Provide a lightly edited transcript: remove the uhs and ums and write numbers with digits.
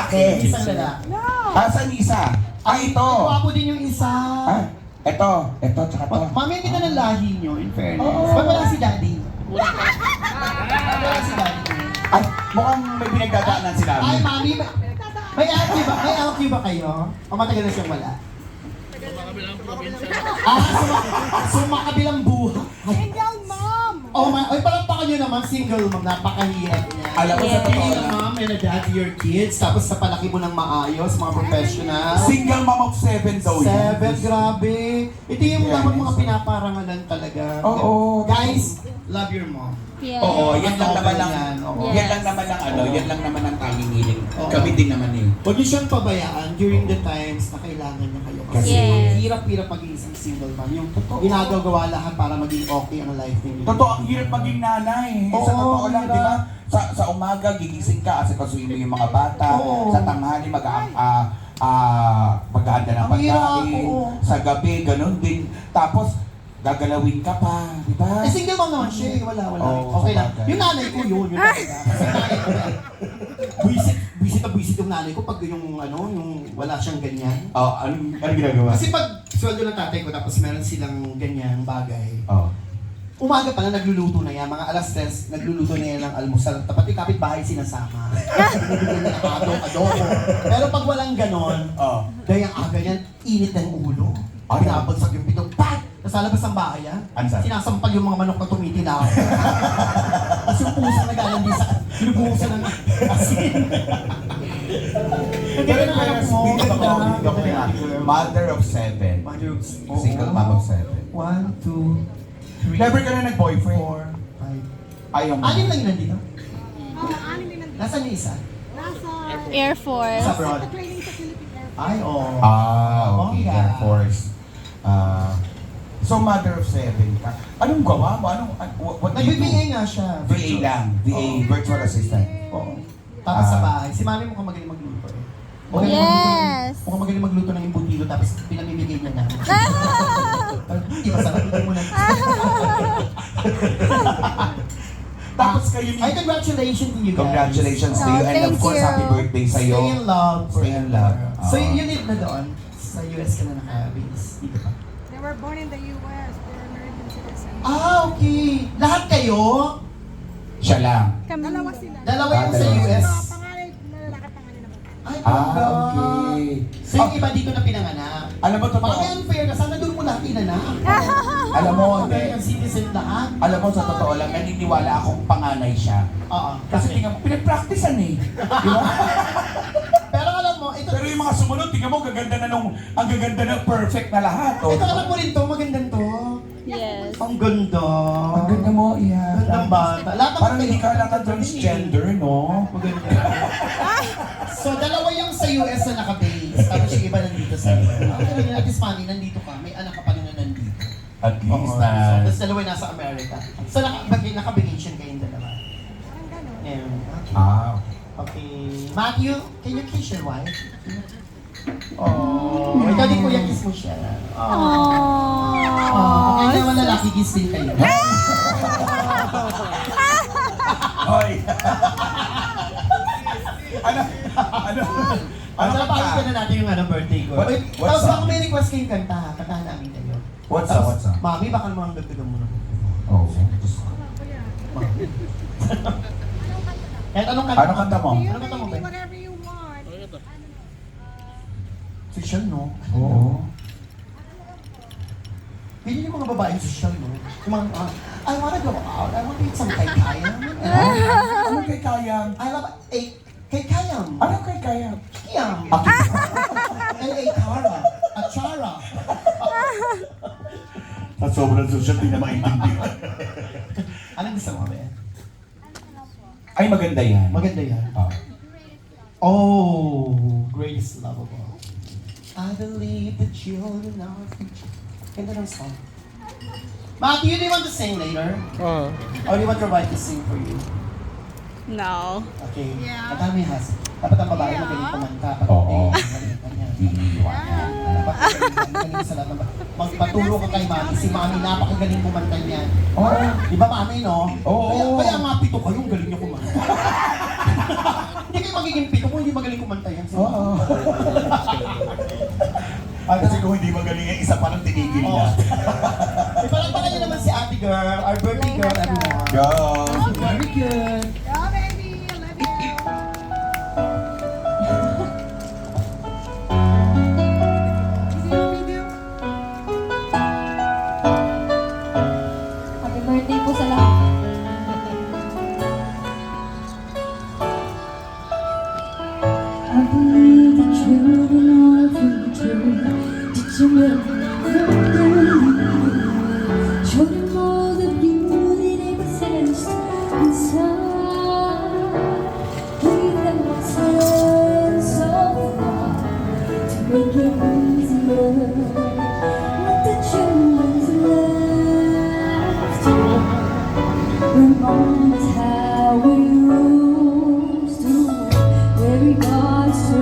lalaki. Isang lalaki. Asan isa? Ito. Gwapo din yung isa. Ito, tsaka to. Mami, hindi na ng lahi nyo, in fairness. Oo. Ba't wala si daddy? Wala si daddy. Ay, mukhang may pinagdadaanan sila. Ay, mami, may LQ ba? May LQ ba kayo? O matagal na siyang wala? Sumakabilang buhay. Single mom! Oh, ay, palakpakan nyo naman, single mom, napakahirap niya. Alam mo sa totoo Being a lang. mom and a dad to your kids, tapos sa palaki mo ng maayos, mga professional. Single mom of 7 daw yan. 7, grabe. Ito yung Yes. naman mga pinaparangalan talaga. Oo. Guys, love your mom. Yes. Oo, yan lang naman ang Yan, oo. yan lang naman ang ano, yan lang naman ang tanging hiling. Oo. Kami din naman eh. Huwag niyo siyang pabayaan during the times na kailangan niya kayo. Kasi Yes. hirap-hirap maging isang single mom. Yung Totoo. ginagawa lahat para maging okay ang life ninyo. Totoo, ang hirap maging nanay. Oo, Sa totoo lang, hirap. di ba? Sa umaga, gigising ka kasi kasuin mo yung mga bata. Oo. Sa tanghali, maghahanda ng Ang hirap, pagkain. oo. Sa gabi, ganun din. Tapos, gagalawin ka pa, di ba? Eh, single mom naman siya eh. Wala. Oo, Okay lang. sabagay. Yung nanay ko yun. Yung nanay ko. Kasi nanay ko yan. Buisit yung nanay ko pag yung wala siyang ganyan. Anong ginagawa? Kasi pag sweldo ng tatay ko tapos meron silang ganyang bagay, Oh. umaga pa na nagluluto na yan, mga alas 3, nagluluto na yan ng almusal. Tapat yung kapitbahay sinasama. Bibigyan na ng adobo. Pero pag walang ganon, Oh. dahil ang aga yan, init ng ulo. Pinabagsak yung pitong, pat! Nasa labas ng bahay yan. Ano sabi? Sinasampal yung mga manok na tumitilaw. Tapos yung puso nag-alandi sa binubuhusan ng asin. Pero Ang alam mo, ganda. Mother of 7. Single mom of 7. 1, 2, 3, Never ka na nag-boyfriend? 4, 5. Ayaw mo. Anim lang yun nandito. Anim din ang Nasaan yung isa? nasa Air Force. Sa abroad. training sa Philippine Air Force. Ay, oo. Okay. Bongga. Air Force. So, mother of 7 ka. Anong gawa mo? What do you do? Nag-VA nga siya. VA lang. VA, virtual assistant. Oo. Tapos sa bahay, si mami mukhang magaling magluto eh. Magaling Yes. magluto- Mukhang magaling magluto ng embutido tapos pinamimigay niya na. Hindi masarap, hindi mo na. Tapos kayo ni... Ay, congratulations to you guys. Congratulations to Oh, you. And of thank course, you. happy birthday sa'yo. Stay in love Stay in forever. love. So, you live na doon? Sa US ka na naka-base? Dito pa? They were born in the US. They're American citizens. Okay. Lahat kayo? Siya lang. Kami. Dalawa sila. Dalawa yung sa dalawa. US? Pangalan na lalaki, pangalan na babae. Ay, bongga. Okay. So, yung iba dito na pinanganak. Alam mo, totoo. Parang unfair na. Sana doon mo lahat inanak. Alam mo, American citizen lahat. alam mo, sa totoo lang, naniniwala akong panganay siya. Oo. Kasi tingnan mo, pinag-practicean eh. Di ba? Pero alam mo, ito, Pero yung mga sumunod, tingnan mo, gaganda na ang gaganda na perfect na lahat. Oh. ito alam mo rin to, magandang to. Yes. Ang ganda. Ang ganda mo, yeah. Gandang bata. Lahat naman Parang hindi ka halata transgender, no? Maganda. So, dalawa yung sa US na naka-base, tapos yung iba nandito sa okay, at least mami, nandito ka, may anak ka pa rin na nandito. At least Oo, na... so, tapos dalawa yung nasa America. So, naka-vacation kayong dalawa. Parang gano'n. Ayun. Okay. Ah, Okay. Matthew, can you kiss your wife? Oh, ikaw din kuya, kiss mo siya. Oh. Okay Aww. naman lalaki, kiss din kayo. Hoy! ano? Ano? Ano na pakita na natin yung birthday ko. What- Wait, what's tapos up? baka may request kayong kanta, kantahan namin kayo. What's Tapos, up? What's up? Mami, baka naman dagdagan mo na. Oh. Kuya. Mami. Kahit anong kanta? Anong kanta mo? Anong kanta mo ba? Whatever you want. Social, no? Oo. Hindi yung mga babaeng social, no? Yung mga, I wanna go out, I wanna eat some kay-kayam. Anong kay Kayang? I love kay-kayam. Anong kay Kayang? Kiyam. L.A. Cara. Achara. At sobrang social, di na maintindihan. Anong gusto mo ba yan? Ay, maganda yan. Maganda yan. Ah. Oh, greatest lovable. I believe the children are our future. Ganda ng song. Matthew, do you want to sing later? Or do you want your wife to sing for you? No. Okay. Yeah. Ang dami has. Dapat ang babae Yeah. magaling kumanta. Pag Oo. ganyan. Iiwanan. Dapat magaling sa lahat ng magpaturo ka kay mami. Si mami napakagaling kumanta niyan. Oo. Di ba mami, no? Oo. Kaya nga pito kayong galing niyo kumanta. Hindi kayo yung magiging pito kung hindi magaling kumanta yan. Oo. Kasi kung hindi magaling yung isa pa lang tinigil Oo. na. Ipalagpakan niyo naman si ate girl, our birthday girl, everyone. Go! Very good. Go, baby! I love you! Video. Happy birthday po sa lahat. I believe that you're the love you do. Did you know? Show them all the beauty that exists inside. Give them a sense of love to make it easier. Let the children's laughter remind us how we used to, where we got so